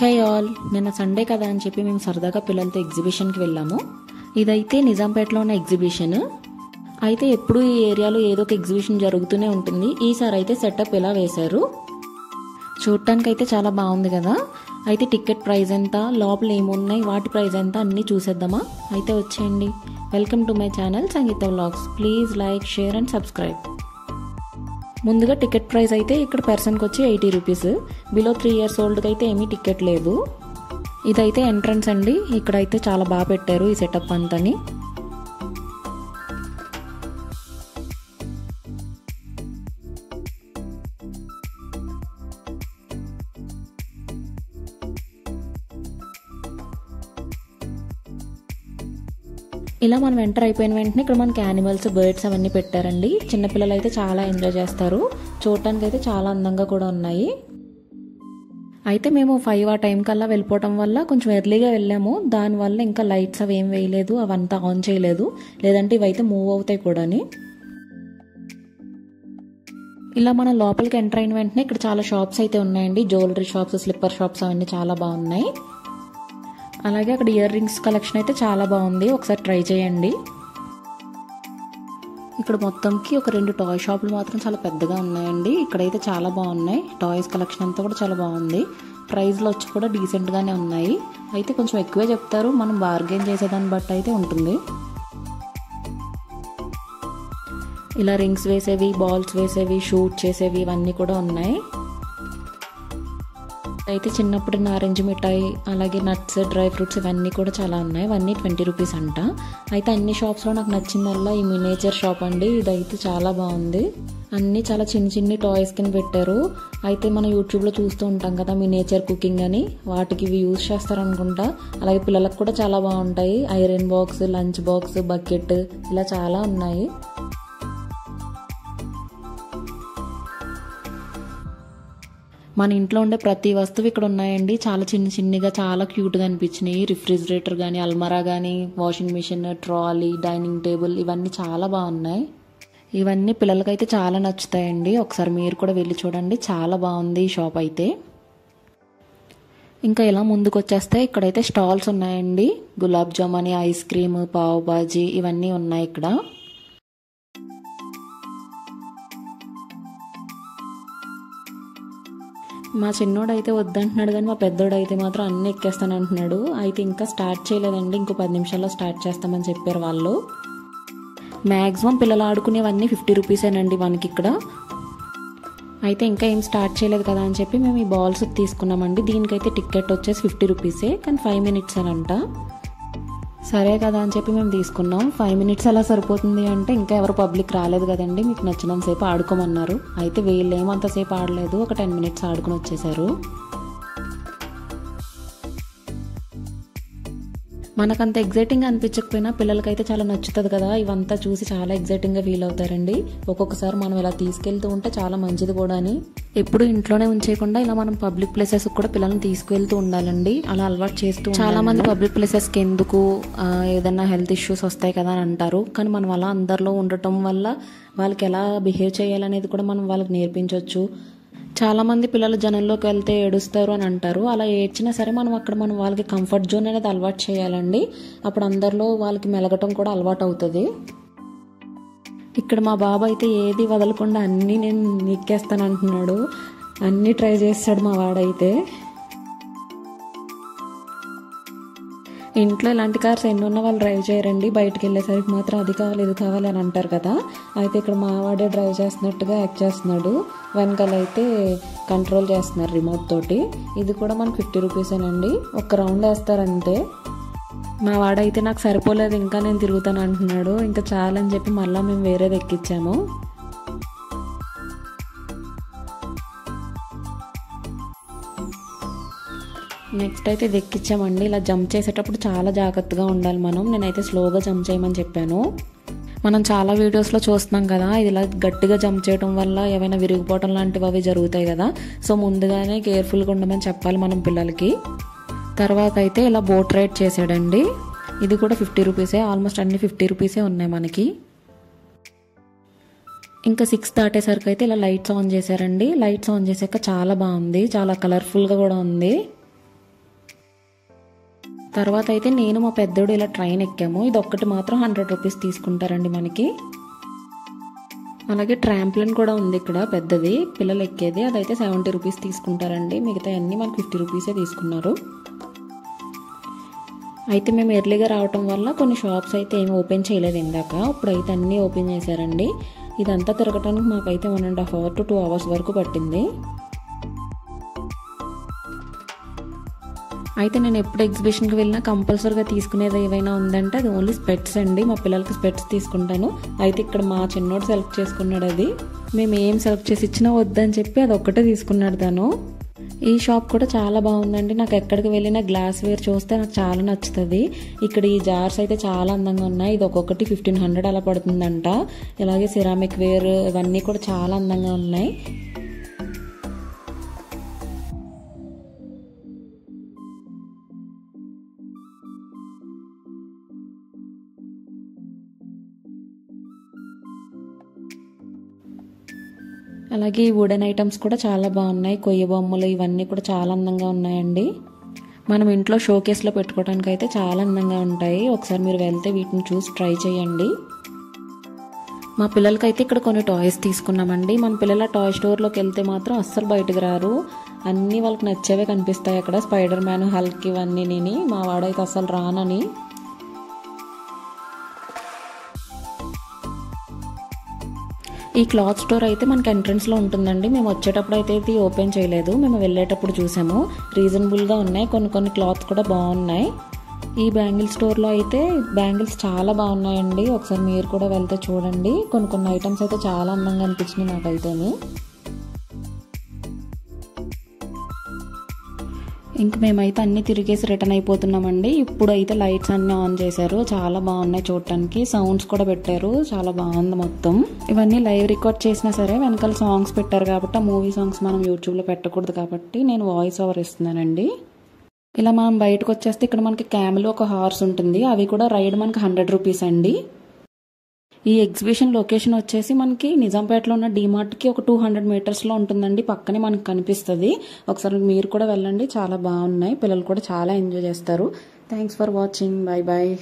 Hey all, నిన్న Sunday కదా అని చెప్పి మేము సరదాగా పిల్లలతో ఎగ్జిబిషన్కి వెళ్ళాము. ఇదైతే నిజాంపేటలో ఉన్న ఎగ్జిబిషన్. అయితే ఎప్పుడు ఈ ఏరియాలో ఏదో ఒక ఎగ్జిబిషన్ జరుగుతూనే ఉంటుంది. ఈసారి అయితే సెటప్ ఇలా వేశారు. చూడటానికి అయితే చాలా బాగుంది కదా. అయితే టికెట్ ప్రైస్ ఎంత, లోపల ఏమున్నాయి, వాటి ప్రైస్ ఎంత అన్నీ చూసేద్దామా? అయితే వచ్చేయండి. Welcome to my channel Sangeetha vlogs. Please like, share and subscribe. ముందుగా టికెట్ ప్రైస్ అయితే ఇక్కడ పర్సన్కి వచ్చి 80 రూపీస్. బిలో 3 years ఓల్డ్కి అయితే ఏమీ టికెట్ లేదు. ఇదైతే ఎంట్రన్స్ అండి. ఇక్కడైతే చాలా బాగా పెట్టారు ఈ సెటప్ అంతని. ఇలా మనం ఎంటర్ అయిపోయిన వెంటనే ఇక్కడ మనకి యానిమల్స్, బర్డ్స్ అవన్నీ పెట్టారండి. చిన్నపిల్లలు అయితే చాలా ఎంజాయ్ చేస్తారు. చూడటానికి అయితే చాలా అందంగా కూడా ఉన్నాయి. అయితే మేము 5 ఆ టైం కల్లా వెళ్ళిపోవటం వల్ల కొంచెం ఎర్లీగా వెళ్ళాము. దానివల్ల ఇంకా లైట్స్ అవి ఏం వేయలేదు, అవంతా ఆన్ చేయలేదు. లేదంటే ఇవైతే మూవ్ అవుతాయి కూడాని. ఇలా మనం లోపలికి ఎంటర్ అయిన వెంటనే ఇక్కడ చాలా షాప్స్ అయితే ఉన్నాయండి. జ్యువెలరీ షాప్స్, స్లిప్పర్ షాప్స్ అవన్నీ చాలా బాగున్నాయి. అలాగే అక్కడ ఇయర్ రింగ్స్ కలెక్షన్ అయితే చాలా బాగుంది. ఒకసారి ట్రై చేయండి. ఇక్కడ మొత్తంకి ఒక 2 టాయ్ షాపులు మాత్రం చాలా పెద్దగా ఉన్నాయండి. ఇక్కడైతే చాలా బాగున్నాయి. టాయ్స్ కలెక్షన్ అంతా కూడా చాలా బాగుంది. ప్రైస్లు వచ్చి కూడా డీసెంట్గానే ఉన్నాయి. అయితే కొంచెం ఎక్కువే చెప్తారు. మనం బార్గెన్ చేసేదాన్ని బట్టి అయితే ఉంటుంది. ఇలా రింగ్స్ వేసేవి, బాల్స్ వేసేవి, షూట్ చేసేవి ఇవన్నీ కూడా ఉన్నాయి. అయితే చిన్నప్పుడు నారింజ మిఠాయి, అలాగే నట్స్, డ్రై ఫ్రూట్స్ ఇవన్నీ కూడా చాలా ఉన్నాయి. ఇవన్నీ 20 రూపీస్ అంట. అయితే అన్ని షాప్స్లో నాకు నచ్చిందల్లా ఈ మినేచర్ షాప్ అండి. ఇదైతే చాలా బాగుంది. అన్నీ చాలా చిన్ని టాయ్స్ కింద పెట్టారు. అయితే మనం యూట్యూబ్లో చూస్తూ ఉంటాం కదా మినేచర్ కుకింగ్ అని, వాటికి ఇవి యూజ్ చేస్తారనుకుంటా. అలాగే పిల్లలకు కూడా చాలా బాగుంటాయి. Iron box, lunch box, bucket ఇలా చాలా ఉన్నాయి. మన ఇంట్లో ఉండే ప్రతి వస్తువు ఇక్కడ ఉన్నాయండి. చాలా చిన్నగా చాలా క్యూట్గా అనిపించినాయి. రిఫ్రిజిరేటర్ కానీ, అల్మరా కానీ, washing machine, trolley, dining table ఇవన్నీ చాలా బాగున్నాయి. ఇవన్నీ పిల్లలకైతే చాలా నచ్చుతాయండి. ఒకసారి మీరు కూడా వెళ్ళి చూడండి. చాలా బాగుంది ఈ షాప్ అయితే. ఇంకా ఇలా ముందుకు వచ్చేస్తే ఇక్కడైతే స్టాల్స్ ఉన్నాయండి. గులాబ్ జామున్, ఐస్ క్రీమ్, పావ్ బాజీ ఇవన్నీ ఉన్నాయి ఇక్కడ. మా చిన్నోడు అయితే వద్దంటున్నాడు కానీ మా పెద్దోడు అయితే మాత్రం అన్నీ ఎక్కేస్తాను అంటున్నాడు. అయితే ఇంకా స్టార్ట్ చేయలేదండి. ఇంకో 10 నిమిషాల్లో స్టార్ట్ చేస్తామని చెప్పారు వాళ్ళు. మ్యాక్సిమం పిల్లలు ఆడుకునేవన్నీ 50 రూపీసేనండి మనకి ఇక్కడ. అయితే ఇంకా ఏం స్టార్ట్ చేయలేదు కదా అని చెప్పి మేము ఈ బాల్స్ తీసుకున్నామండి. దీనికైతే టికెట్ వచ్చేసి 50 రూపీసే, కానీ 5 minutes అని అంట. సరే కదా అని చెప్పి మేము తీసుకున్నాం. 5 minutes అలా సరిపోతుంది అంటే ఇంకా ఎవరు పబ్లిక్ రాలేదు కదండి. మీకు నచ్చినంతసేపు ఆడుకోమన్నారు. అయితే వీళ్ళేమంతసేపు ఆడలేదు, ఒక 10 minutes ఆడుకుని వచ్చేసారు. మనకంత ఎగ్జైటింగ్ అనిపించకపోయినా పిల్లలకైతే చాలా నచ్చుతుంది కదా. ఇవంతా చూసి చాలా ఎగ్జైటింగ్గా ఫీల్ అవుతారండి. ఒక్కొక్కసారి మనం ఇలా తీసుకెళ్తూ ఉంటే చాలా మంచిది కూడా అని. ఎప్పుడు ఇంట్లోనే ఉంచేయకుండా ఇలా మనం పబ్లిక్ ప్లేసెస్ కూడా పిల్లల్ని తీసుకువెళ్తూ ఉండాలండి. అలా అలవాటు చేస్తూ చాలా మంది పబ్లిక్ ప్లేసెస్కి ఎందుకు, ఏదైనా హెల్త్ ఇష్యూస్ వస్తాయి కదా అని అంటారు. కానీ మనం అలా అందరిలో ఉండటం వల్ల వాళ్ళకి ఎలా బిహేవ్ చేయాలనేది కూడా మనం వాళ్ళకి నేర్పించవచ్చు. చాలా మంది పిల్లలు జనంలోకి వెళ్తే ఏడుస్తారు అని అంటారు. అలా ఏడ్చినా సరే మనం వాళ్ళకి కంఫర్ట్ జోన్ అనేది అలవాటు చేయాలండి. అప్పుడు అందరిలో వాళ్ళకి మెలగటం కూడా అలవాటు అవుతుంది. ఇక్కడ మా బాబు అయితే ఏది వదలకుండా అన్నీ నేను ఎక్కేస్తాను అంటున్నాడు. అన్నీ ట్రై చేస్తాడు మా వాడైతే. ఇంట్లో ఇలాంటి కార్స్ ఎన్ని ఉన్న వాళ్ళు డ్రైవ్ చేయరండి. బయటకు వెళ్ళేసరికి మాత్రం అది కావాలి, ఇది కావాలి అని అంటారు కదా. అయితే ఇక్కడ మా వాడే డ్రైవ్ చేస్తున్నట్టుగా యాక్ట్ చేస్తున్నాడు. వెనకాల అయితే కంట్రోల్ చేస్తున్నారు రిమోట్ తోటి. ఇది కూడా మనకు 50 రూపీసేనండి. ఒక రౌండ్ వేస్తారు అంతే. మా వాడైతే నాకు సరిపోలేదు, ఇంకా నేను తిరుగుతాను అంటున్నాడు. ఇంకా చాలని చెప్పి మళ్ళీ మేము వేరేది ఎక్కించాము. నెక్స్ట్ అయితే ఇది ఎక్కించామండి. ఇలా జంప్ చేసేటప్పుడు చాలా జాగ్రత్తగా ఉండాలి మనం. నేనైతే స్లోగా జంప్ చేయమని చెప్పాను. మనం చాలా వీడియోస్లో చూస్తున్నాం కదా, ఇది ఇలా గట్టిగా జంప్ చేయడం వల్ల ఏమైనా విరిగిపోవడం లాంటివి అవి జరుగుతాయి కదా. సో ముందుగానే కేర్ఫుల్గా ఉండమని చెప్పాలి మనం పిల్లలకి. తర్వాత అయితే ఇలా బోట్ రైడ్ చేసాడండి. ఇది కూడా 50 రూపీసే. ఆల్మోస్ట్ అన్ని 50 రూపీసే ఉన్నాయి మనకి. ఇంకా 6 దాటేసరికి అయితే ఇలా లైట్స్ ఆన్ చేశారండి. లైట్స్ ఆన్ చేశాక చాలా బాగుంది, చాలా కలర్ఫుల్గా కూడా ఉంది. తర్వాత అయితే నేను మా పెద్దోడు ఇలా ట్రైన్ ఎక్కాము. ఇది ఒక్కటి మాత్రం 100 రూపీస్ తీసుకుంటారండి మనకి. అలాగే ట్రాంప్లిన్ కూడా ఉంది ఇక్కడ పెద్దది పిల్లలు ఎక్కేది, అదైతే 70 రూపీస్ తీసుకుంటారండి. మిగతా అన్నీ మనకి 50 రూపీసే తీసుకున్నారు. అయితే మేము ఎర్లీగా రావటం వల్ల కొన్ని షాప్స్ అయితే ఏమి ఓపెన్ చేయలేదు ఇందాక, ఇప్పుడైతే అన్నీ ఓపెన్ చేశారండి. ఇదంతా తిరగటానికి మాకైతే 1.5 hours to 2 hours వరకు పట్టింది. అయితే నేను ఎప్పుడు ఎగ్జిబిషన్కి వెళ్ళినా కంపల్సరీగా తీసుకునేది ఏవైనా ఉందంటే అది ఓన్లీ స్పెట్స్ అండి. మా పిల్లలకి స్పెట్స్ తీసుకుంటాను. అయితే ఇక్కడ మా చిన్నోడు సెలెక్ట్ చేసుకున్నాడు. అది మేము ఏం సెలెక్ట్ చేసి ఇచ్చినా వద్దని చెప్పి అది ఒక్కటే తీసుకున్నాడు తను. ఈ షాప్ కూడా చాలా బాగుందండి. నాకు ఎక్కడికి వెళ్ళినా గ్లాస్ వేర్ చూస్తే నాకు చాలా నచ్చుతుంది. ఇక్కడ ఈ జార్స్ అయితే చాలా అందంగా ఉన్నాయి. ఇది ఒక్కొక్కటి 1500 అలా పడుతుందంట. ఇలాగే సిరామిక్ వేర్ ఇవన్నీ కూడా చాలా అందంగా ఉన్నాయి. అలాగే ఈ వుడెన్ ఐటమ్స్ కూడా చాలా బాగున్నాయి. కొయ్య బొమ్మలు ఇవన్నీ కూడా చాలా అందంగా ఉన్నాయండి. మనం ఇంట్లో షోకేస్లో పెట్టుకోవడానికి అయితే చాలా అందంగా ఉంటాయి. ఒకసారి మీరు వెళ్తే వీటిని చూసి ట్రై చేయండి. మా పిల్లలకైతే ఇక్కడ కొన్ని టాయ్స్ తీసుకున్నామండి. మన పిల్లల టాయ్ స్టోర్లోకి వెళ్తే మాత్రం అస్సలు బయటకు రారు. అన్నీ వాళ్ళకి నచ్చేవే కనిపిస్తాయి అక్కడ. స్పైడర్ మ్యాన్, హల్క్ ఇవన్నీ. మా వాడైతే అస్సలు రానని. ఈ క్లాత్ స్టోర్ అయితే మనకి ఎంట్రన్స్లో ఉంటుందండి. మేము వచ్చేటప్పుడు అయితే ఇది ఓపెన్ చేయలేదు, మేము వెళ్ళేటప్పుడు చూసాము. రీజనబుల్గా ఉన్నాయి, కొన్ని క్లాత్ కూడా బాగున్నాయి. ఈ బ్యాంగిల్ స్టోర్లో అయితే బ్యాంగిల్స్ చాలా బాగున్నాయండి. ఒకసారి మీరు కూడా వెళ్తే చూడండి. కొన్ని ఐటమ్స్ అయితే చాలా అందంగా అనిపించినాయి నాకైతే. ఇంక మేమైతే అన్నీ తిరిగేసి రిటర్న్ అయిపోతున్నామండి. ఇప్పుడు అయితే లైట్స్ అన్నీ ఆన్ చేశారు, చాలా బాగున్నాయి చూడటానికి. సౌండ్స్ కూడా పెట్టారు, చాలా బాగుంది మొత్తం. ఇవన్నీ లైవ్ రికార్డ్ చేసినా సరే వెనకాల సాంగ్స్ పెట్టారు కాబట్టి ఆ మూవీ సాంగ్స్ మనం యూట్యూబ్లో పెట్టకూడదు కాబట్టి నేను వాయిస్ ఓవర్ ఇస్తున్నానండి. ఇలా మనం బయటకు వచ్చేస్తే ఇక్కడ మనకి క్యామెల్ ఒక హార్స్ ఉంటుంది. అవి కూడా రైడ్ మనకి 100 రూపీస్ అండి. ఈ ఎగ్జిబిషన్ లొకేషన్ వచ్చేసి మనకి నిజాంపేటలో ఉన్న డిమార్ట్కి ఒక 200 మీటర్స్లో ఉంటుందండి. పక్కనే మనకు కనిపిస్తుంది. ఒకసారి మీరు కూడా వెళ్ళండి, చాలా బాగున్నాయి. పిల్లలు కూడా చాలా ఎంజాయ్ చేస్తారు. Thanks for watching. Bye bye.